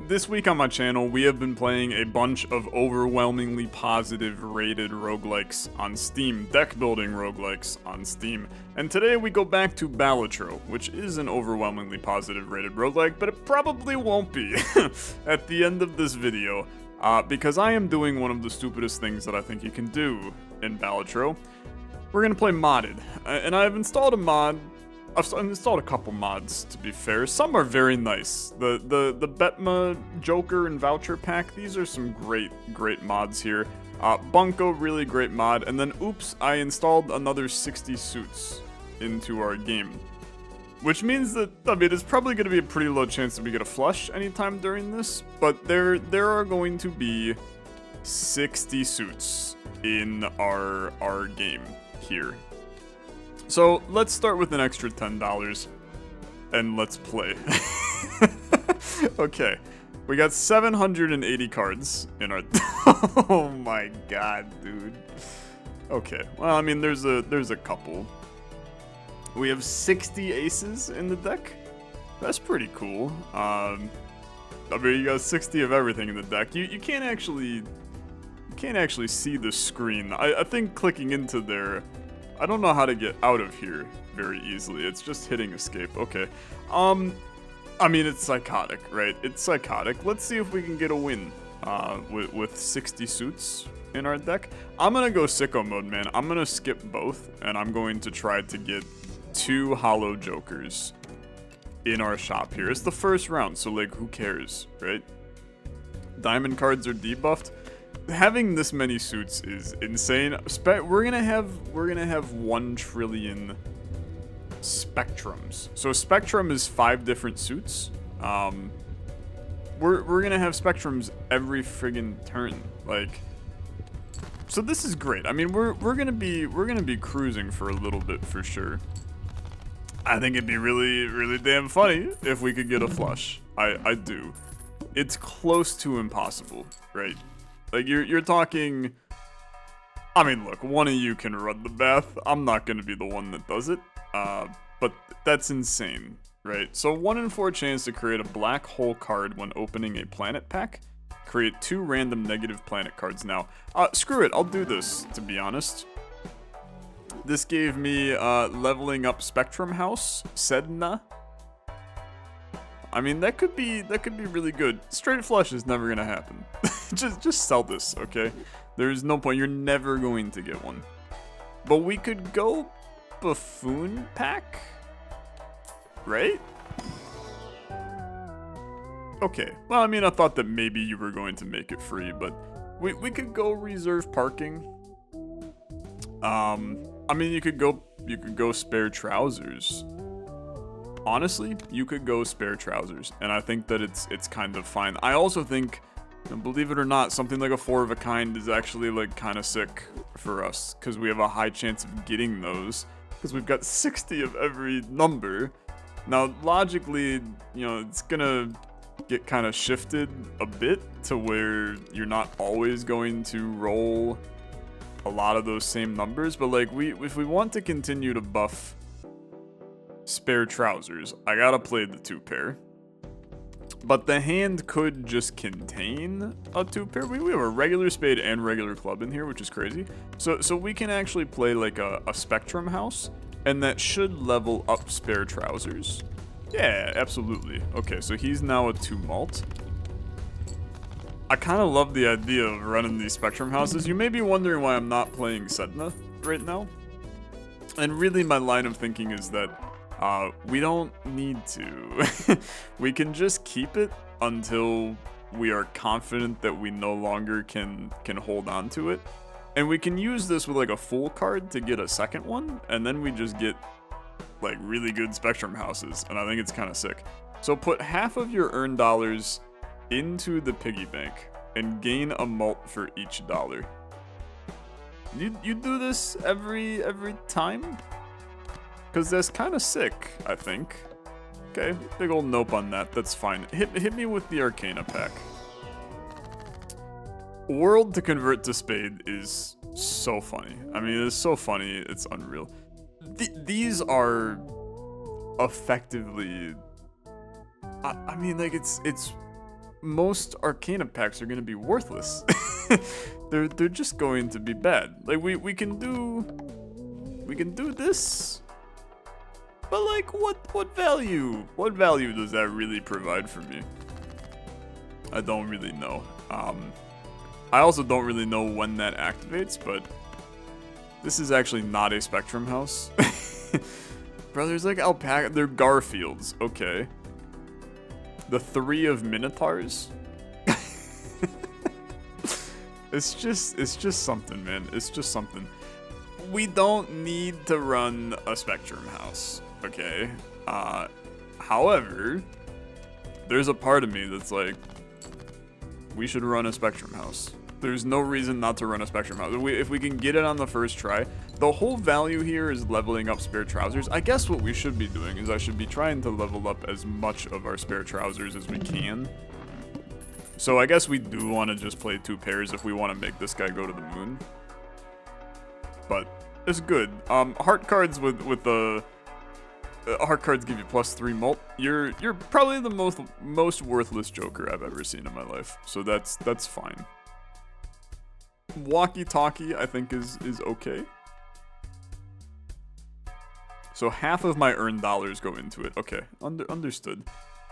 This week on my channel, we have been playing a bunch of overwhelmingly positive rated roguelikes on Steam, deck-building roguelikes on Steam. And today we go back to Balatro, which is an overwhelmingly positive rated roguelike, but it probably won't be at the end of this video, because I am doing one of the stupidest things that I think you can do in Balatro. We're gonna play modded, and I've installed a mod. I've installed a couple mods, to be fair. Some are very nice. The Betma Joker and Voucher Pack, these are some great mods here. Bunko, really great mod. And then, oops, I installed another 60 suits into our game. Which means that, I mean, it's probably going to be a pretty low chance that we get a flush anytime during this. But there are going to be 60 suits in our game here. So, let's start with an extra $10, and let's play. Okay, we got 780 cards in our... Oh my god, dude. Okay, well, I mean, there's a couple. We have 60 aces in the deck. That's pretty cool. I mean, you got 60 of everything in the deck. You can't actually see the screen. I think clicking into there... I don't know how to get out of here very easily. It's just hitting escape. Okay. I mean, it's psychotic, right? It's psychotic. Let's see if we can get a win with 60 suits in our deck. I'm going to go sicko mode, man. I'm going to skip both, and I'm going to try to get 2 hollow jokers in our shop here. It's the first round, so, like, who cares, right? Diamond cards are debuffed. Having this many suits is insane. We're gonna have 1 trillion spectrums. So spectrum is 5 different suits. We're gonna have spectrums every friggin' turn. Like, so this is great. I mean, we're gonna be cruising for a little bit for sure. I think it'd be really damn funny if we could get a flush. I do. It's close to impossible, right? Like, you're talking... I mean, look, one of you can run the math. I'm not going to be the one that does it. But that's insane, right? So 1 in 4 chance to create a black hole card when opening a planet pack. Create 2 random negative planet cards now. Screw it, I'll do this, to be honest. This gave me leveling up Spectrum House, Sedna. I mean, that could be really good. Straight flush is never gonna happen. just sell this, okay? There's no point. You're never going to get one. But we could go Buffoon Pack, right? Okay. Well, I mean, I thought that maybe you were going to make it free, but we could go reserve parking. I mean, you could go spare trousers. Honestly, you could go spare trousers, and I think that it's kind of fine. I also think, believe it or not, something like a 4 of a kind is actually, like, kind of sick for us, because we have a high chance of getting those, because we've got 60 of every number. Now, logically, you know, it's gonna get kind of shifted a bit to where you're not always going to roll a lot of those same numbers, but, like, if we want to continue to buff spare trousers, I gotta play the 2 pair. But the hand could just contain a 2 pair. We have a regular spade and regular club in here, which is crazy. So we can actually play like a Spectrum House, and that should level up spare trousers. Yeah, absolutely. Okay, so he's now a 2 malt. I kind of love the idea of running these Spectrum Houses. You may be wondering why I'm not playing Sedna right now. And really my line of thinking is that we don't need to. We can just keep it until we are confident that we no longer can hold on to it. And we can use this with like a full card to get a second one, and then we just get like really good Spectrum Houses, and I think it's kind of sick. So put half of your earned dollars into the piggy bank and gain a malt for each dollar. You do this every time? Because that's kind of sick, I think. Okay, big old nope on that. That's fine. Hit me with the Arcana pack. World to convert to spade is so funny. I mean, it's so funny. It's unreal. These are effectively... I mean, like, it's most Arcana packs are gonna be worthless. they're just going to be bad. Like we can do this, but like what value? What value does that really provide for me? I don't really know. I also don't really know when that activates, but this is actually not a Spectrum house. Bro, there's like alpaca. They're Garfields. Okay. The 3 of Minotaurs. It's just something, man. It's just something. We don't need to run a Spectrum house, okay? However, there's a part of me that's like, we should run a Spectrum house. There's no reason not to run a Spectrum house. If we can get it on the first try, the whole value here is leveling up spare trousers. I guess what we should be doing is I should be trying to level up as much of our spare trousers as we can. So I guess we do want to just play 2 pairs if we want to make this guy go to the moon. But it's good. Heart cards with the heart cards give you +3 mult. You're probably the most worthless Joker I've ever seen in my life. So that's fine. Walkie-talkie I think is okay. So half of my earned dollars go into it. Okay, understood.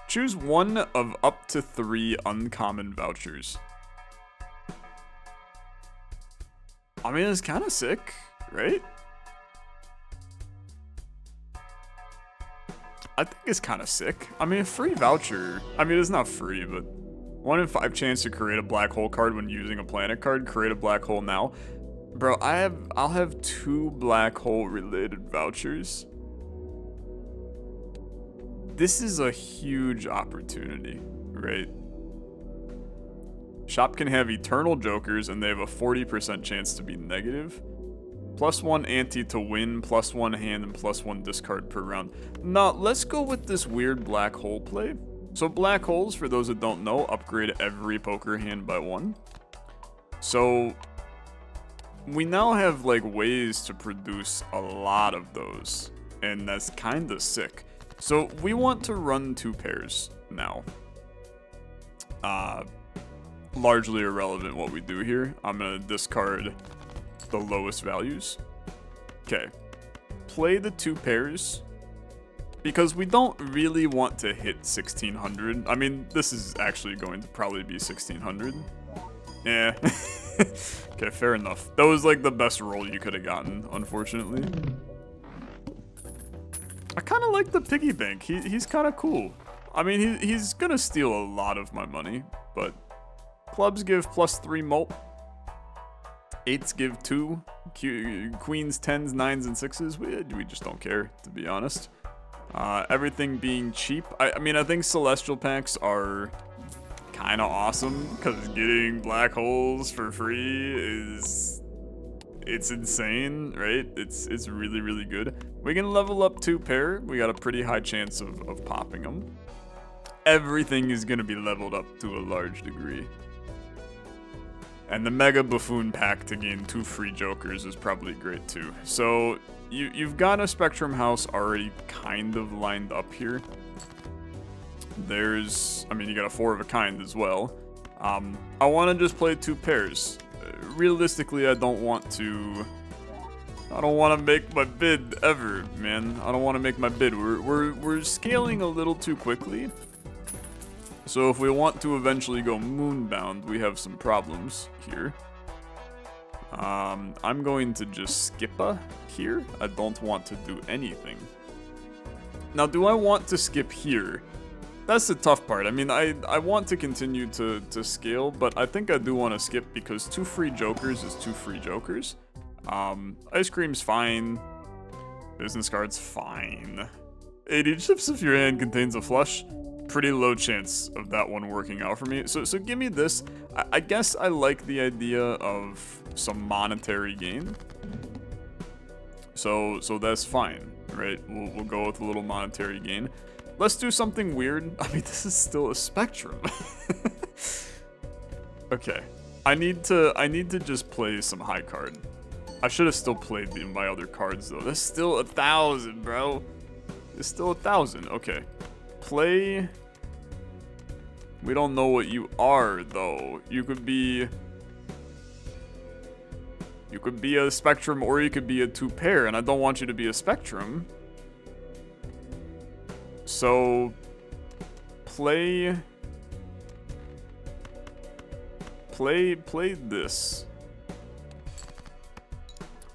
Choose one of up to 3 uncommon vouchers. I mean, it's kind of sick, right? I think it's kind of sick. I mean, a free voucher. I mean, it's not free, but 1 in 5 chance to create a black hole card when using a planet card. Create a black hole now. Bro, I'll have 2 black hole related vouchers. This is a huge opportunity, right? Shop can have eternal jokers and they have a 40% chance to be negative. +1 ante to win, +1 hand, and +1 discard per round. Now, let's go with this weird black hole play. So black holes, for those that don't know, upgrade every poker hand by 1. So we now have like ways to produce a lot of those, and that's kind of sick. So we want to run 2 pairs now. Largely irrelevant what we do here. I'm gonna discard the lowest values. Okay. Play the 2 pairs. Because we don't really want to hit 1600. I mean, this is actually going to probably be 1600. Yeah. Okay, fair enough. That was like the best roll you could have gotten, unfortunately. I kind of like the piggy bank. He's kind of cool. I mean, he's gonna steal a lot of my money, but clubs give +3 mult. 8s give 2. Queens, 10s, 9s, and 6s. We just don't care, to be honest. Everything being cheap. I mean, I think Celestial packs are kind of awesome because getting black holes for free it's insane, right? It's really, really good. We can level up 2 pair. We got a pretty high chance of popping them. Everything is going to be leveled up to a large degree. And the Mega Buffoon pack to gain 2 free jokers is probably great too. So you've got a Spectrum house already kind of lined up here. I mean, you got a 4 of a kind as well. I want to just play 2 pairs. Realistically, I don't want to make my bid ever, man. I don't want to make my bid. We're scaling a little too quickly. So if we want to eventually go moonbound, we have some problems here. I'm going to just skip here. I don't want to do anything. Now, do I want to skip here? That's the tough part. I mean, I want to continue to scale, but I think I do want to skip because 2 free jokers is 2 free jokers. Ice cream's fine. Business card's fine. 80 chips if your hand contains a flush. Pretty low chance of that one working out for me. So give me this. I guess I like the idea of some monetary gain. So that's fine, right? We'll go with a little monetary gain. Let's do something weird. I mean, this is still a Spectrum. Okay. I need to just play some high card. I should have still played my other cards though. That's still 1,000, bro. It's still 1,000. Okay. Play We don't know what you are, though. You could be a Spectrum, or you could be a 2-pair, and I don't want you to be a Spectrum. So, play this.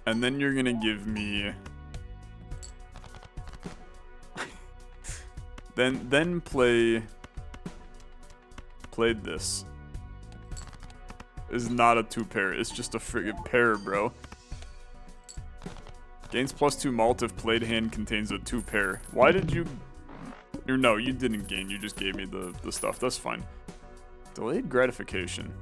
And then you're gonna give me... then play this. Is not a 2-pair, it's just a friggin' pair, bro. Gains +2 malt if played hand contains a 2-pair. Why did you... Or no, you didn't gain, you just gave me the stuff, that's fine. Delayed gratification.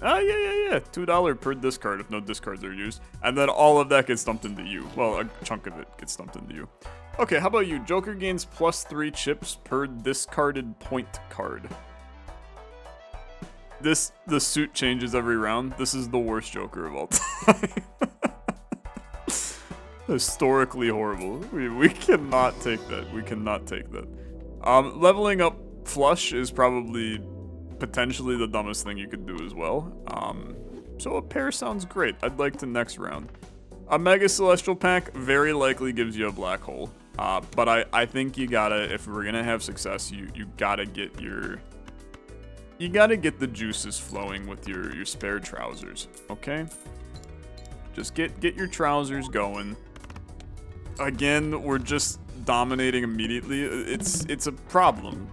Ah, yeah. $2 per discard if no discards are used. And then all of that gets dumped into you. Well, a chunk of it gets dumped into you. Okay, how about you? Joker gains +3 chips per discarded point card. The suit changes every round. This is the worst Joker of all time. Historically horrible. We cannot take that. We cannot take that. Leveling up Flush is probably potentially the dumbest thing you could do as well. So a pair sounds great. I'd like to next round. A Mega Celestial pack very likely gives you a black hole. But I think you gotta, if we're gonna have success, you gotta get your... You gotta get the juices flowing with your spare trousers, okay? Just get your trousers going. Again, we're just dominating immediately. It's a problem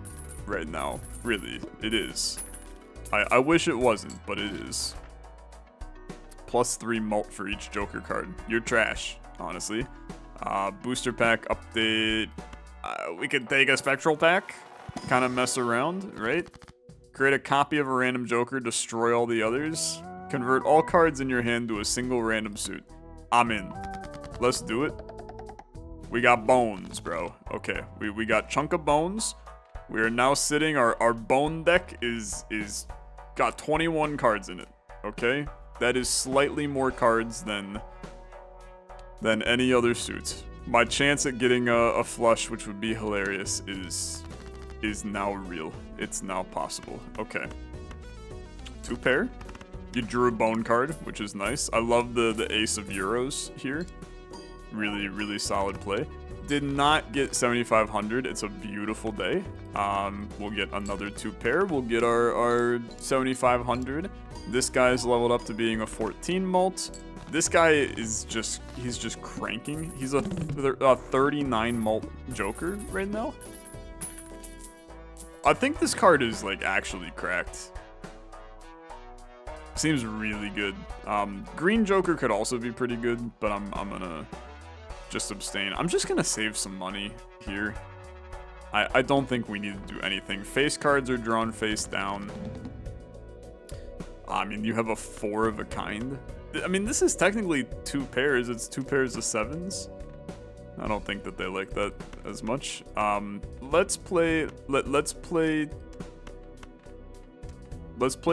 right now, really. It is. I wish it wasn't, but it is. +3 malt for each Joker card. You're trash, honestly. Booster pack update. We could take a Spectral pack. Kind of mess around, right? Create a copy of a random Joker, destroy all the others. Convert all cards in your hand to a single random suit. I'm in. Let's do it. We got bones, bro. Okay, we got chunk of bones. We are now sitting, our bone deck is got 21 cards in it, okay? That is slightly more cards than any other suit. My chance at getting a flush, which would be hilarious, is now real. It's now possible. Okay. 2-pair. You drew a bone card, which is nice. I love the Ace of Euros here. Really, really solid play. Did not get 7,500. It's a beautiful day. We'll get another 2-pair. We'll get our 7,500. This guy's leveled up to being a 14 malt. This guy is he's just cranking. He's a 39 malt Joker right now. I think this card is like actually cracked. Seems really good. Green Joker could also be pretty good, but I'm gonna just abstain. I'm just gonna save some money here. I don't think we need to do anything. Face cards are drawn face down. I mean, you have a 4 of a kind. I mean, this is technically 2 pairs. It's 2 pairs of 7s. I don't think that they like that as much. Let's play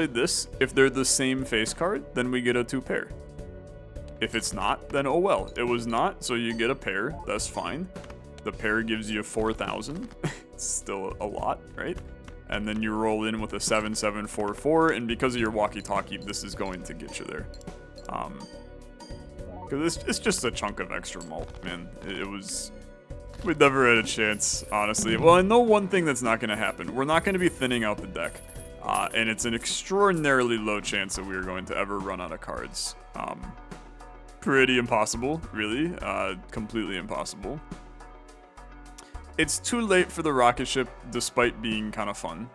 this. If they're the same face card, then we get a 2-pair. If it's not, then oh well. It was not, so you get a pair. That's fine. The pair gives you 4,000. It's still a lot, right? And then you roll in with a 7-7-4-4, and because of your walkie-talkie, this is going to get you there. Because it's just a chunk of extra malt, man. We never had a chance, honestly. Well, I know one thing that's not going to happen. We're not going to be thinning out the deck. And it's an extraordinarily low chance that we are going to ever run out of cards. Pretty impossible, really. Completely impossible. It's too late for the rocket ship, despite being kind of fun.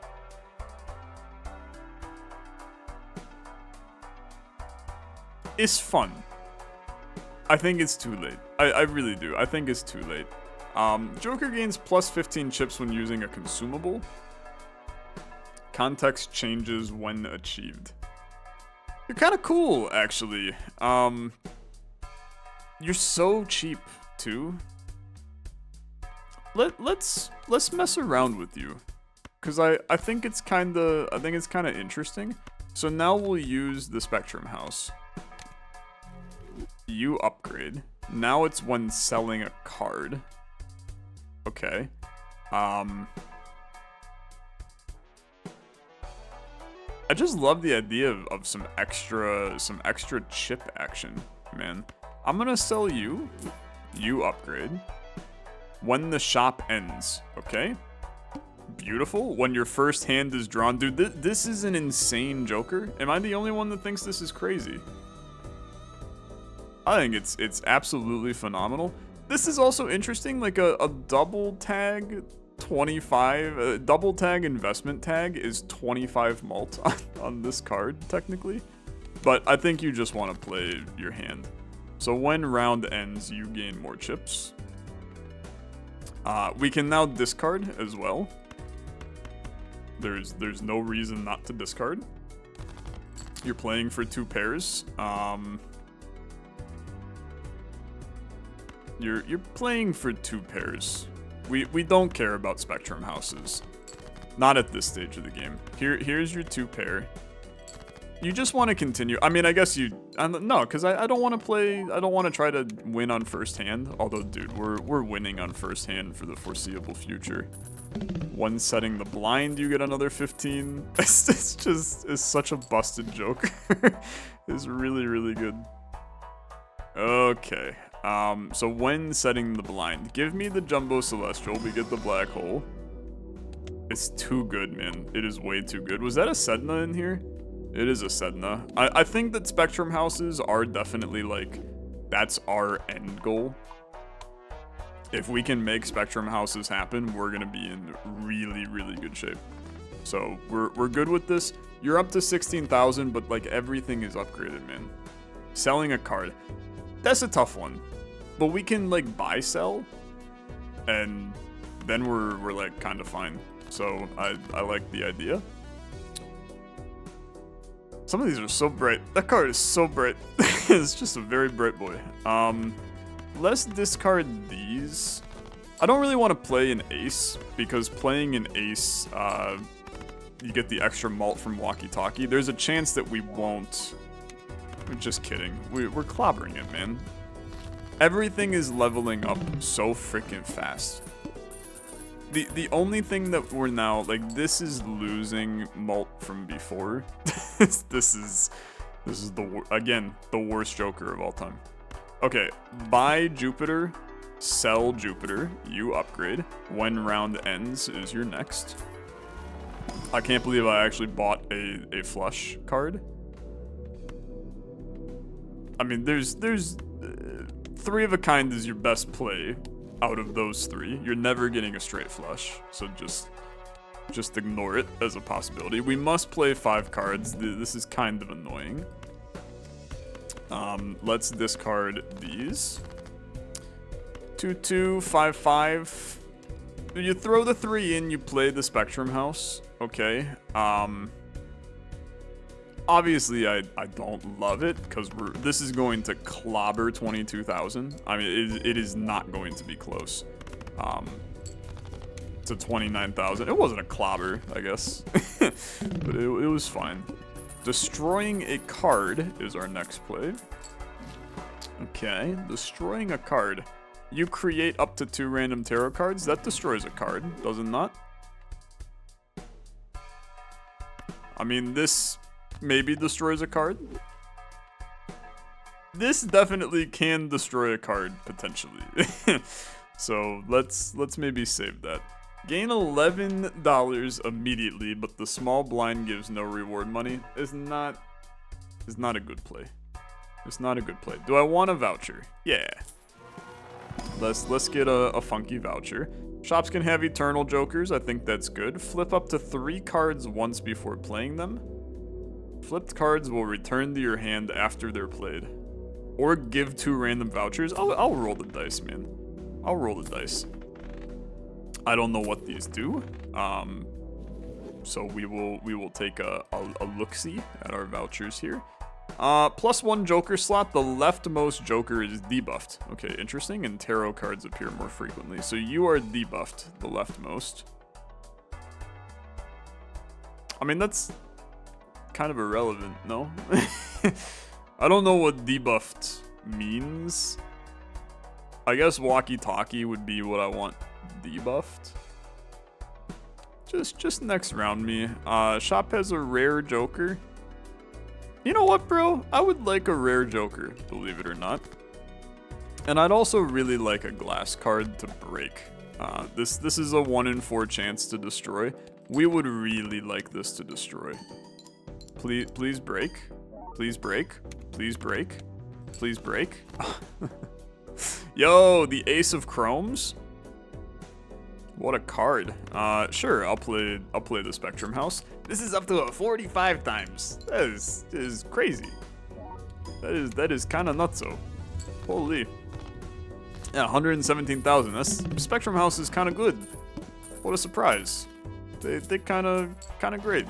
It's fun. I think it's too late. I really do. I think it's too late. Joker gains +15 chips when using a consumable. Context changes when achieved. You're kind of cool, actually. You're so cheap, too. Let's mess around with you, cause I think it's kind of interesting. So now we'll use the Spectrum House. You upgrade. Now it's when selling a card. Okay. I just love the idea of some extra chip action, man. I'm gonna sell you. You upgrade. When the shop ends, okay? Beautiful. When your first hand is drawn. Dude, this is an insane Joker. Am I the only one that thinks this is crazy? I think it's absolutely phenomenal. This is also interesting, like a double tag 25, double tag investment tag is 25 mult on this card, technically. But I think you just want to play your hand. So when round ends, you gain more chips. We can now discard as well. There's no reason not to discard. You're playing for 2 pairs. You're playing for 2 pairs. We don't care about Spectrum houses. Not at this stage of the game. Here's your 2 pair. You just want to continue. I mean, I guess you... no, because I don't want to play... I don't want to try to win on first hand. Although, dude, we're winning on first hand for the foreseeable future. When setting the blind, you get another 15. It's just... It's such a busted joke. It's really, really good. Okay. So when setting the blind, give me the Jumbo Celestial, we get the black hole. It's too good, man. It is way too good. Was that a Sedna in here? It is a Sedna. I think that Spectrum houses are definitely like, that's our end goal. If we can make Spectrum houses happen, we're gonna be in really, really good shape. So we're good with this. You're up to 16,000, but like everything is upgraded, man. Selling a card. That's a tough one. But we can like buy sell and then we're like kind of fine. So I like the idea. Some of these are so bright. That card is so bright. It's just a very bright boy. Let's discard these. I don't really want to play an ace because playing an ace, you get the extra malt from Walkie Talkie. There's a chance that we won't. I'm just kidding. We're clobbering it, man. Everything is leveling up so freaking fast. The only thing that we're now, like, this is losing malt from before. This is again, the worst Joker of all time. Okay, buy Jupiter, sell Jupiter, you upgrade. When round ends is your next. I can't believe I actually bought a flush card. I mean, there's 3 of a kind is your best play out of those 3. You're never getting a straight flush, so just ignore it as a possibility. We must play 5 cards. This is kind of annoying. Let's discard these. 2/2, 5/5. You throw the 3 in, you play the Spectrum house. Okay. Obviously, I don't love it, because this is going to clobber 22,000. I mean, it is not going to be close to 29,000. It wasn't a clobber, I guess, but it was fine. Destroying a card is our next play. Okay, destroying a card. You create up to 2 random tarot cards. That destroys a card, does it not? I mean, this... maybe destroys a card. This definitely can destroy a card potentially. So let's maybe save that. Gain $11 immediately, but the small blind gives no reward money is not a good play. It's not a good play. Do I want a voucher? Yeah. Let's get a funky voucher. Shops can have eternal jokers. I think that's good. Flip up to 3 cards once before playing them. Flipped cards will return to your hand after they're played. Or give 2 random vouchers. I'll roll the dice, man. I'll roll the dice. I don't know what these do. So we will take a look-see at our vouchers here. +1 Joker slot. The leftmost Joker is debuffed. Okay, interesting. And tarot cards appear more frequently. So you are debuffed, the leftmost. I mean, that's kind of irrelevant, no? I don't know what debuffed means. I guess Walkie Talkie would be what I want debuffed. Just next round me. Shop has a rare Joker. You know what, bro? I would like a rare Joker, believe it or not. And I'd also really like a glass card to break. This is a 1 in 4 chance to destroy. We would really like this to destroy. Please break. Please break. Please break. Please break. Yo, the Ace of Chromes. What a card. Sure, I'll play the Spectrum House. This is up to a 45 times. That is crazy. That is kind of nutso. Holy. Yeah, 117,000. That's Spectrum House is kind of good. What a surprise. They kind of great.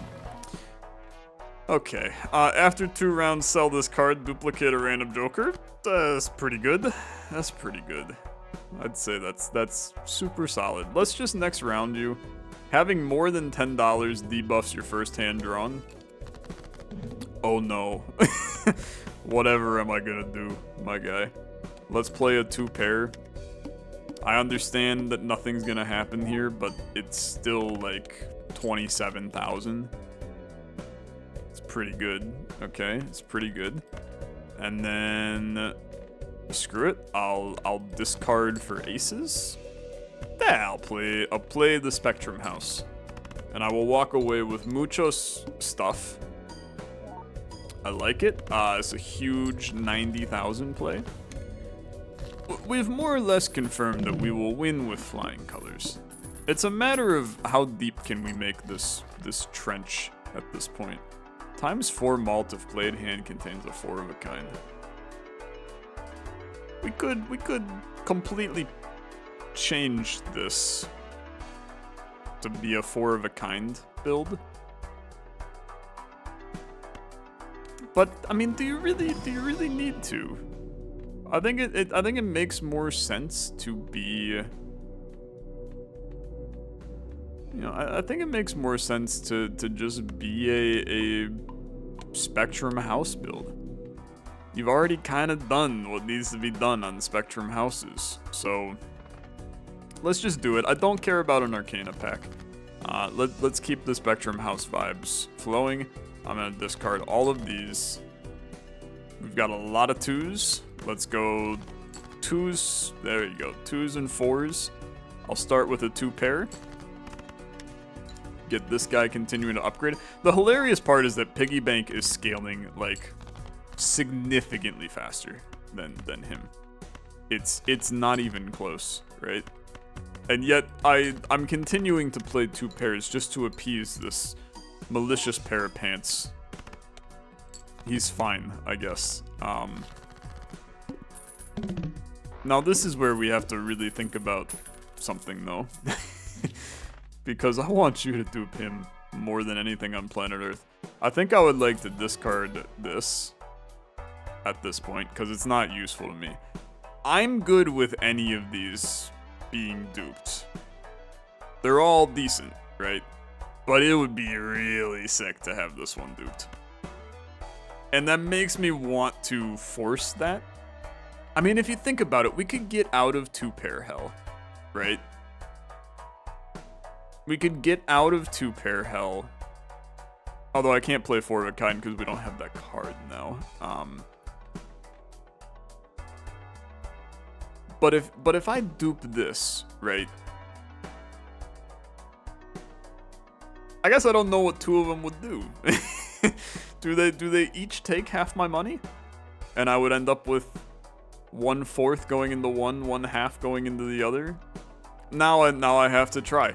Okay. After 2 rounds, sell this card, duplicate a random Joker. That's pretty good. That's pretty good. I'd say that's super solid. Let's just next round you. Having more than $10 debuffs your first hand drawn. Oh no. Whatever am I gonna do, my guy? Let's play a 2 pair. I understand that nothing's gonna happen here, but it's still like 27,000. It's pretty good. Okay, it's pretty good. And then screw it. I'll discard for aces. Yeah, I'll play the Spectrum House. And I will walk away with muchos stuff. I like it. It's a huge 90,000 play. We've more or less confirmed that we will win with flying colors. It's a matter of how deep can we make this trench at this point. ×4 malt if played hand contains a 4 of a kind. We could completely change this to be a 4 of a kind build. But I mean, do you really need to? I think it makes more sense to be, you know, I think it makes more sense to just be a Spectrum House build. You've already kind of done what needs to be done on Spectrum Houses, so let's just do it. I don't care about an Arcana pack. Let's keep the Spectrum House vibes flowing. I'm gonna discard all of these. We've got a lot of 2s. Let's go 2s. There you go. 2s and 4s. I'll start with a 2 pair. Get this guy continuing to upgrade. The hilarious part is that Piggy Bank is scaling like significantly faster than him. It's not even close, right? And yet I'm continuing to play 2 pairs just to appease this malicious pair of pants. He's fine, I guess. Now this is where we have to really think about something though. Because I want you to dupe him more than anything on planet Earth. I think I would like to discard this at this point, because it's not useful to me. I'm good with any of these being duped. They're all decent, right? But it would be really sick to have this one duped. And that makes me want to force that. I mean, if you think about it, we could get out of 2 pair hell, right? We could get out of 2 pair hell. Although I can't play 4 of a kind because we don't have that card now. But if I dupe this, right? I guess I don't know what 2 of them would do. Do they each take half my money? And I would end up with 1/4 going into one, 1/2 going into the other? Now I have to try.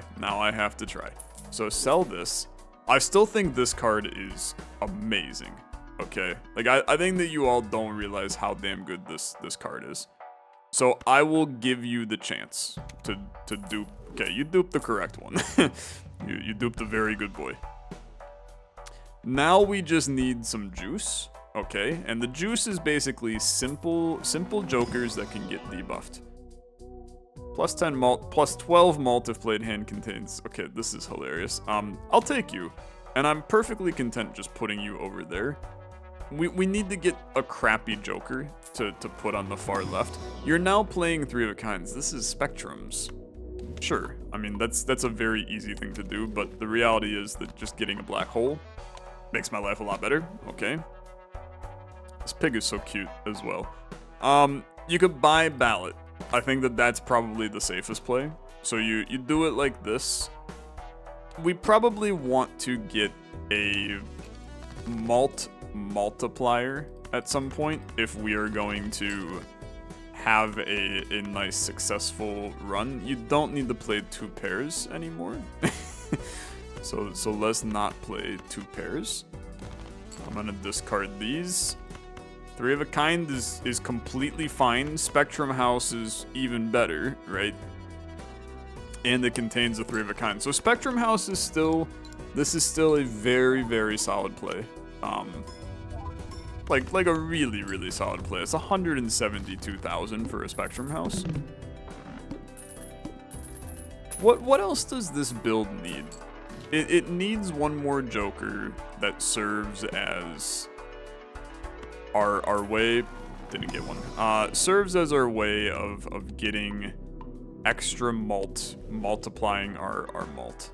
So sell this. I still think this card is amazing. Okay? Like I think that you all don't realize how damn good this card is. So I will give you the chance to dupe. Okay, you duped the correct one. you duped a very good boy. Now we just need some juice. Okay, and the juice is basically simple jokers that can get debuffed. +10 malt, +12 malt if played hand contains. Okay, this is hilarious. I'll take you, and I'm perfectly content just putting you over there. We need to get a crappy joker to put on the far left. You're now playing 3 of a kinds. This is Spectrums. Sure, I mean, that's a very easy thing to do, but the reality is that just getting a black hole makes my life a lot better. Okay. This pig is so cute as well. You could buy Ballot. I think that that's probably the safest play. So you do it like this. We probably want to get a multiplier at some point if we are going to have a nice successful run. You don't need to play 2 pairs anymore. so let's not play 2 pairs. I'm gonna discard these. 3 of a kind is completely fine. Spectrum House is even better, right? And it contains a 3 of a kind. So Spectrum House is still, this is still a very, very solid play. Like a really, really solid play. It's 172,000 for a Spectrum House. What else does this build need? It needs one more Joker that serves as our way. Didn't get one. Serves as our way of getting extra multiplying our malt.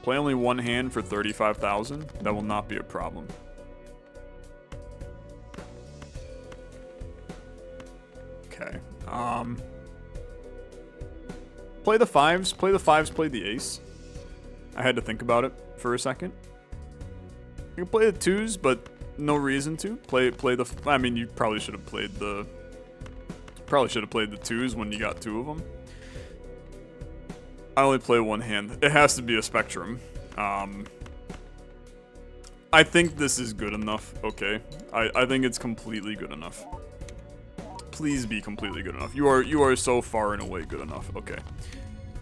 Play only 1 hand for 35,000. That will not be a problem. Okay. Play the 5s. Play the 5s. Play the ace. I had to think about it for a second. You can play the 2s, but no reason to. Play the. I mean, you probably should have played the. Probably should have played the 2s when you got 2 of them. I only play 1 hand. It has to be a Spectrum. I think this is good enough. Okay. I think it's completely good enough. Please be completely good enough. You are so far and away good enough. Okay.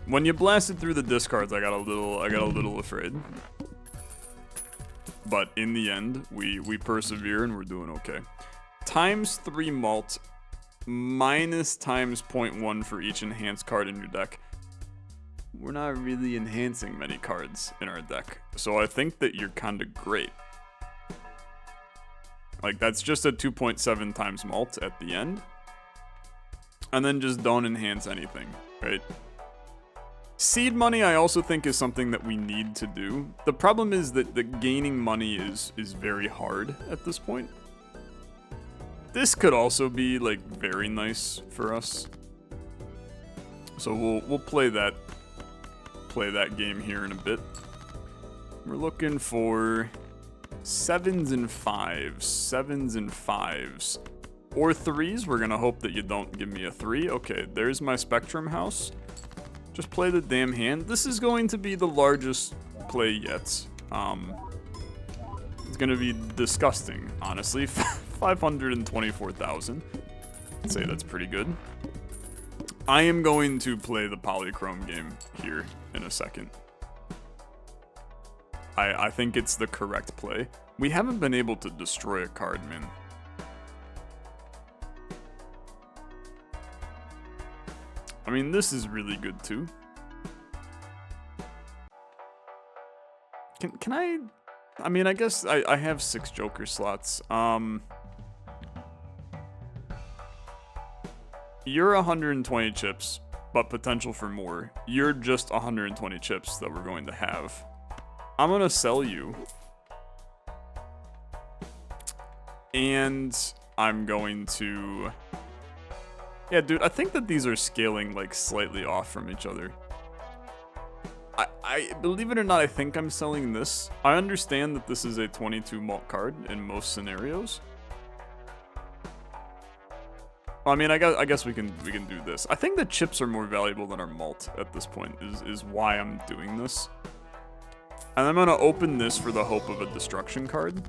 When you blasted through the discards, I got a little afraid. But in the end, we persevere and we're doing okay. Times 3 malt minus times 0.1 for each enhanced card in your deck. We're not really enhancing many cards in our deck. So I think that you're kind of great. Like, that's just a 2.7 times malt at the end. And then just don't enhance anything, right? Seed money, I also think, is something that we need to do. The problem is that the gaining money is very hard at this point. This could also be, like, very nice for us. So we'll play that game here in a bit. We're looking for 7s and 5s. 7s and 5s. Or 3s. We're gonna hope that you don't give me a 3. Okay, there's my Spectrum House. Just play the damn hand. This is going to be the largest play yet. It's gonna be disgusting, honestly. 524,000. I'd say that's pretty good. I am going to play the Polychrome game here in a second. I think it's the correct play. We haven't been able to destroy a card, man. I mean, this is really good too. Can I mean, I guess I have 6 Joker slots. You're 120 chips, but potential for more. You're just 120 chips that we're going to have. I'm gonna sell you. And I'm going to... Yeah, dude, I think that these are scaling, like, slightly off from each other. I believe it or not, I think I'm selling this. I understand that this is a 22 malt card in most scenarios. I mean, I guess we can do this. I think the chips are more valuable than our malt at this point, is why I'm doing this. And I'm gonna open this for the hope of a destruction card.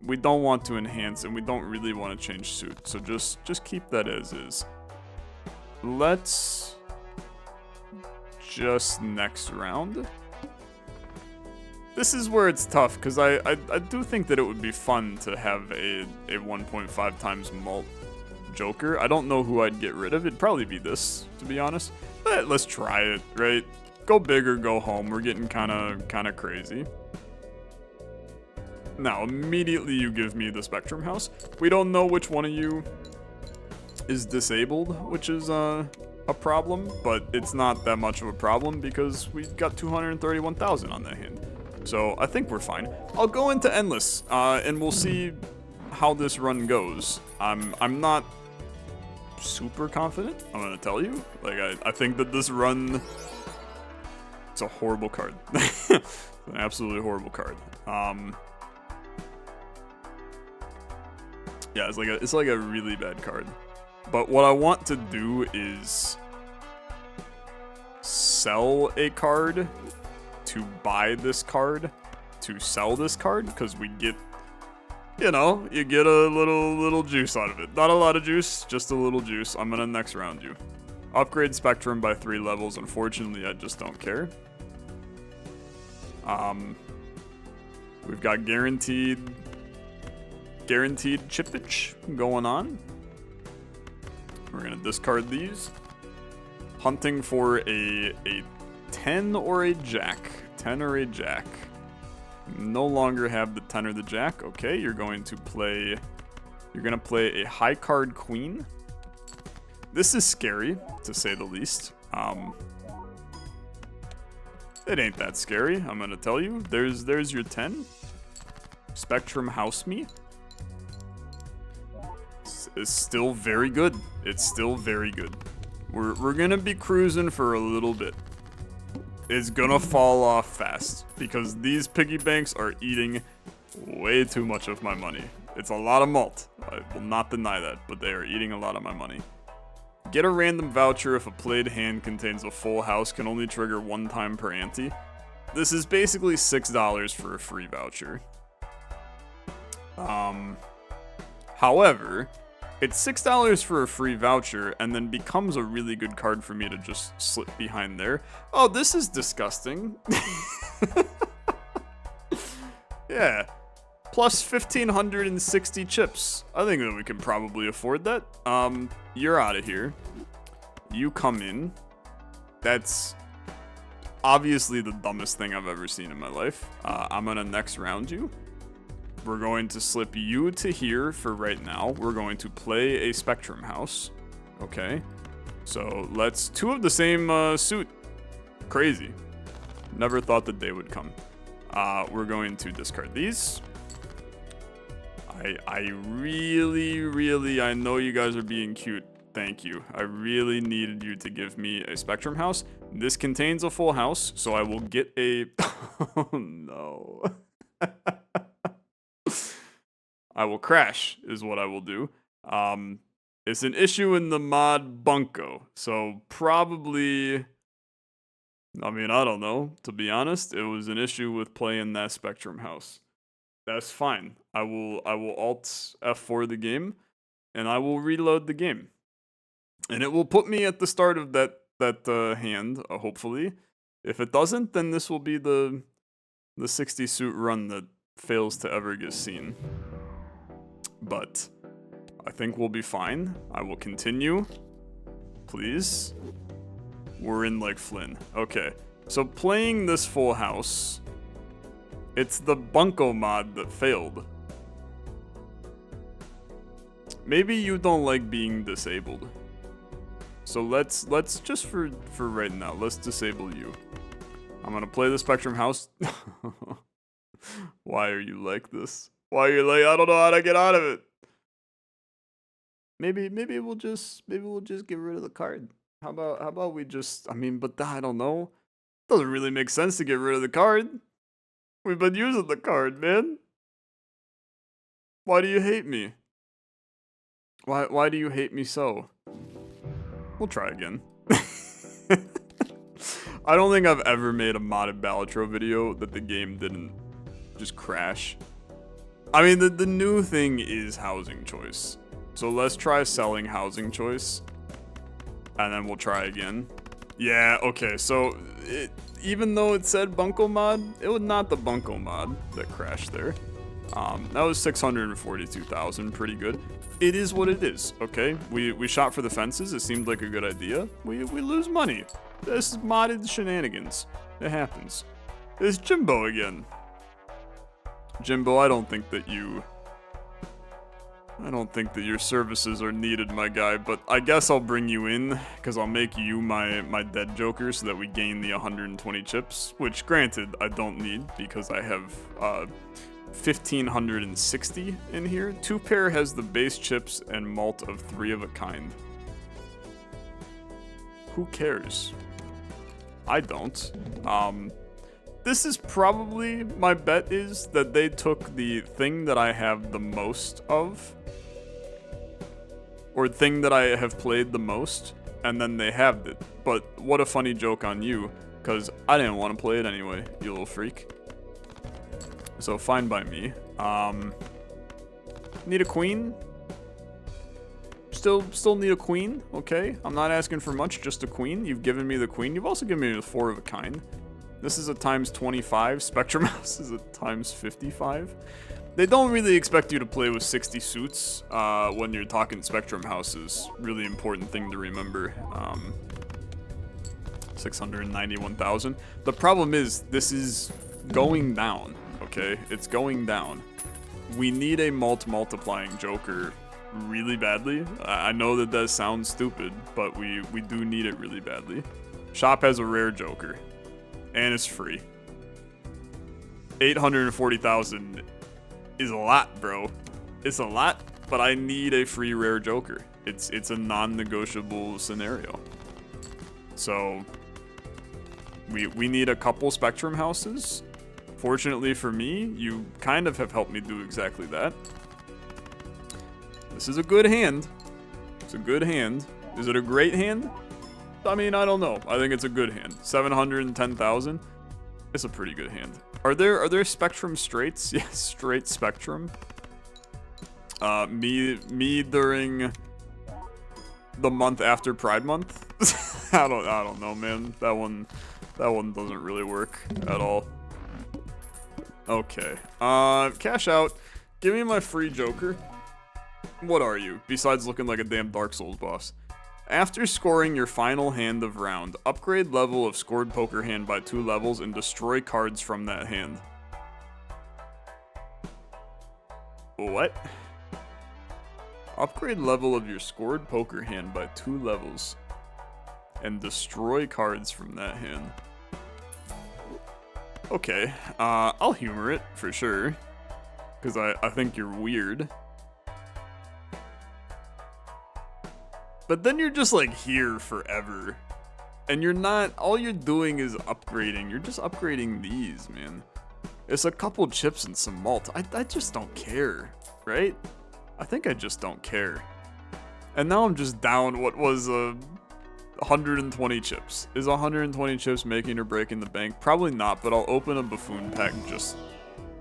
We don't want to enhance, and we don't really want to change suit, so just keep that as is. Let's just next round. This is where it's tough, because I do think that it would be fun to have a 1.5 times malt Joker. I don't know who I'd get rid of. It'd probably be this, to be honest. But let's try it, right? Go big or go home. We're getting kind of crazy. Now, immediately you give me the Spectrum House. We don't know which one of you is disabled, which is a a problem, but it's not that much of a problem because we got 231,000 on that hand. So I think we're fine. I'll go into endless, and we'll see how this run goes. I'm not super confident, I'm gonna tell you. Like, I think that this run, it's a horrible card. It's an absolutely horrible card. Yeah, it's like a really bad card. But what I want to do is sell a card to buy this card to sell this card, because we get, you know, you get a little juice out of it. Not a lot of juice, just a little juice. I'm gonna next round you. Upgrade Spectrum by 3 levels. Unfortunately, I just don't care. We've got guaranteed chippage going on. We're gonna discard these. Hunting for a 10 or a jack. 10 or a jack. No longer have the 10 or the jack. Okay, you're gonna play a high card queen. This is scary, to say the least. It ain't that scary, I'm gonna tell you. There's your 10. Spectrum house me. It's still very good. It's still very good. We're gonna be cruising for a little bit. It's gonna fall off fast because these piggy banks are eating way too much of my money. It's a lot of malt. I will not deny that, but they are eating a lot of my money. Get a random voucher if a played hand contains a full house, can only trigger 1 time per ante. This is basically $6 for a free voucher. However, it's $6 for a free voucher and then becomes a really good card for me to just slip behind there. Oh, this is disgusting. Yeah. Plus 1,560 chips. I think that we can probably afford that. You're out of here. You come in. That's obviously the dumbest thing I've ever seen in my life. I'm gonna next round you. We're going to slip you to here for right now. We're going to play a Spectrum house. Okay. So let's 2 of the same suit. Crazy. Never thought the day would come. We're going to discard these. I really, I know you guys are being cute. Thank you. I really needed you to give me a Spectrum house. This contains a full house, so I will get a... Oh, no. I will crash, is what I will do. It's an issue in the mod Bunko, so probably... I mean, I don't know, to be honest. It was an issue with playing that Spectrum house. That's fine. I will Alt F4 the game, and I will reload the game. And it will put me at the start of that hand, hopefully. If it doesn't, then this will be the 60 suit run that fails to ever get seen. But I think we'll be fine. I will continue. Please. We're in like Flynn. Okay. So playing this full house, it's the Bunko mod that failed. Maybe you don't like being disabled. So let's just for right now, let's disable you. I'm gonna play the Spectrum house. Why are you like this? Why are you like, I don't know how to get out of it. Maybe we'll just get rid of the card. How about we just, I mean, but I don't know. Doesn't really make sense to get rid of the card. We've been using the card, man. Why do you hate me? Why do you hate me so? We'll try again. I don't think I've ever made a modded Balatro video that the game didn't just crash. I mean, the new thing is housing choice. So let's try selling housing choice. And then we'll try again. Yeah, okay, so even though it said Bunko mod, it was not the Bunko mod that crashed there. That was 642,000, pretty good. It is what it is, okay? We shot for the fences, it seemed like a good idea. We lose money. This is modded shenanigans. It happens. It's Jimbo again. Jimbo, I don't think that you... I don't think that your services are needed, my guy, but I guess I'll bring you in, because I'll make you my dead joker so that we gain the 120 chips, which, granted, I don't need, because I have 1,560 in here. 2 pair has the base chips and malt of 3 of a kind. Who cares? I don't. This is probably, my bet is that they took the thing that I have the most of, or thing that I have played the most, and then they halved it. But what a funny joke on you, because I didn't want to play it anyway, you little freak. So fine by me. Need a queen? Still need a queen, okay? I'm not asking for much, just a queen. You've given me the queen. You've also given me the 4 of a kind. This is a times 25. Spectrum House is a times 55. They don't really expect you to play with 60 suits when you're talking Spectrum Houses. Really important thing to remember. 691,000. The problem is, this is going down, okay? It's going down. We need a multiplying joker really badly. I know that sounds stupid, but we do need it really badly. Shop has a rare joker, and it's free. 840,000 is a lot, bro. It's a lot, but I need a free rare joker. It's a non-negotiable scenario. So we need a couple Spectrum Houses. Fortunately for me, you kind of have helped me do exactly that. This is a good hand. It's a good hand. Is it a great hand? I mean, I don't know. I think it's a good hand. 710,000. It's a pretty good hand. Are there Spectrum straights? Yes, straight Spectrum. Me during the month after Pride Month. I don't know, man. That one doesn't really work at all. Okay. Cash out. Give me my free joker. What are you? Besides looking like a damn Dark Souls boss. After scoring your final hand of round, upgrade level of scored poker hand by 2 levels and destroy cards from that hand. What? Upgrade level of your scored poker hand by 2 levels and destroy cards from that hand. Okay, I'll humor it for sure, because I think you're weird. But then you're just like here forever. And you're not, all you're doing is upgrading. You're just upgrading these, man. It's a couple chips and some malt. I just don't care, right? I think I just don't care. And now I'm just down what was 120 chips. Is 120 chips making or breaking the bank? Probably not, but I'll open a buffoon pack just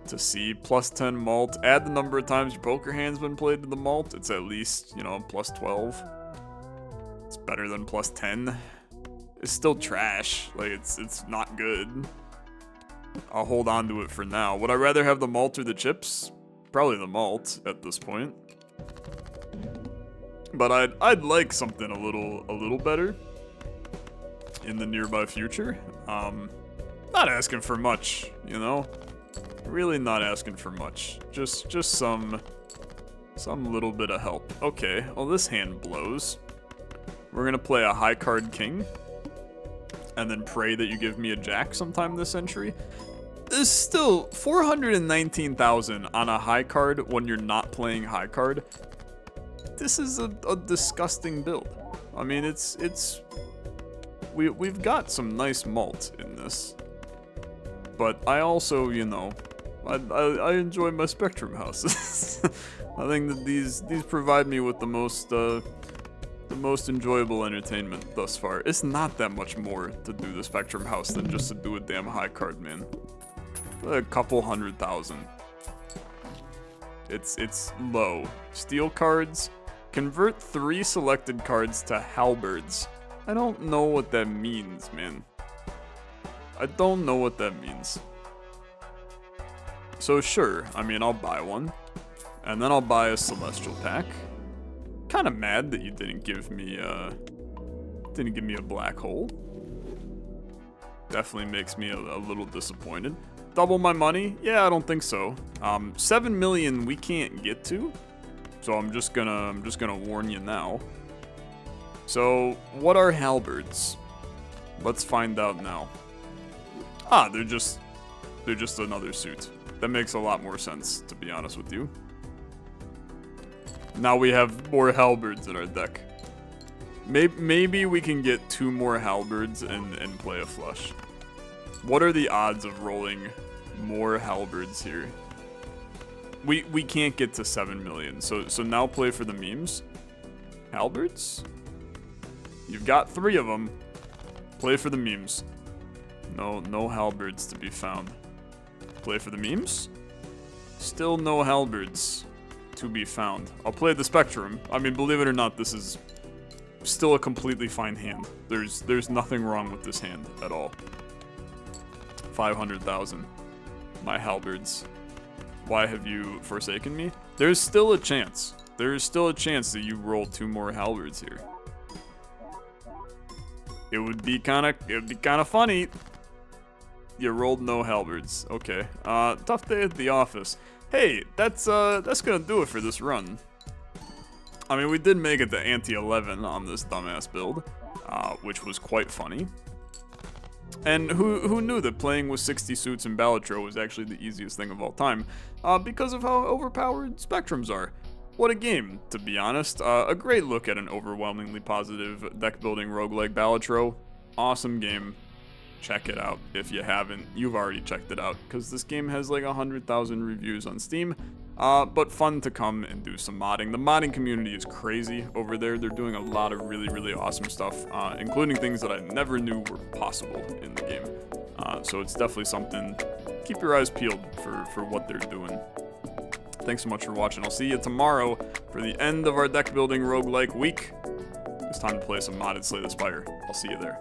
to see. Plus 10 malt. Add the number of times your poker hand's been played to the malt. It's at least, you know, plus 12. It's better than plus 10. It's still trash. Like, it's not good. I'll hold on to it for now. Would I rather have the malt or the chips? Probably the malt at this point. But I'd like something a little better in the nearby future. Not asking for much, you know? Really not asking for much. Just some little bit of help. Okay, well this hand blows. We're gonna play a high card king, and then pray that you give me a jack sometime this century. There's still 419,000 on a high card when you're not playing high card. This is a disgusting build. I mean, we've got some nice malt in this, but I also, you know, I enjoy my Spectrum houses. I think that these provide me with the most enjoyable entertainment thus far. It's not that much more to do the Spectrum House than just to do a damn high card, man. A couple 100,000. It's low. Steel cards. Convert 3 selected cards to halberds. I don't know what that means, man. I don't know what that means. So sure, I mean, I'll buy one. And then I'll buy a Celestial pack. Kind of mad that you didn't give me a black hole. Definitely makes me a little disappointed. Double my money? Yeah, I don't think so. 7 million we can't get to. So I'm just gonna warn you now. So what are halberds? Let's find out now. Ah, they're just another suit. That makes a lot more sense, to be honest with you. Now we have more halberds in our deck. Maybe we can get 2 more halberds and play a flush. What are the odds of rolling more halberds here? We can't get to 7 million, so now play for the memes. Halberds? You've got 3 of them. Play for the memes. No halberds to be found. Play for the memes? Still no halberds to be found. I'll play the Spectrum. I mean, believe it or not, this is still a completely fine hand. There's nothing wrong with this hand at all. 500,000. My halberds. Why have you forsaken me? There's still a chance. There's still a chance that you roll 2 more halberds here. It would be kind of funny. You rolled no halberds. Okay. Tough day at the office. Hey, that's gonna do it for this run. I mean, we did make it to anti-11 on this dumbass build, which was quite funny. And who knew that playing with 60 suits in Balatro was actually the easiest thing of all time, because of how overpowered Spectrums are. What a game, to be honest. A great look at an overwhelmingly positive deck-building roguelike Balatro. Awesome game. Check it out. If you haven't, you've already checked it out, because this game has like 100,000 reviews on Steam. But fun to come and do some modding. The modding community is crazy over there. They're doing a lot of really awesome stuff, including things that I never knew were possible in the game. So it's definitely something. Keep your eyes peeled for what they're doing. Thanks so much for watching. I'll see you tomorrow for the end of our deck building roguelike week. It's time to play some modded Slay the Spire. I'll see you there.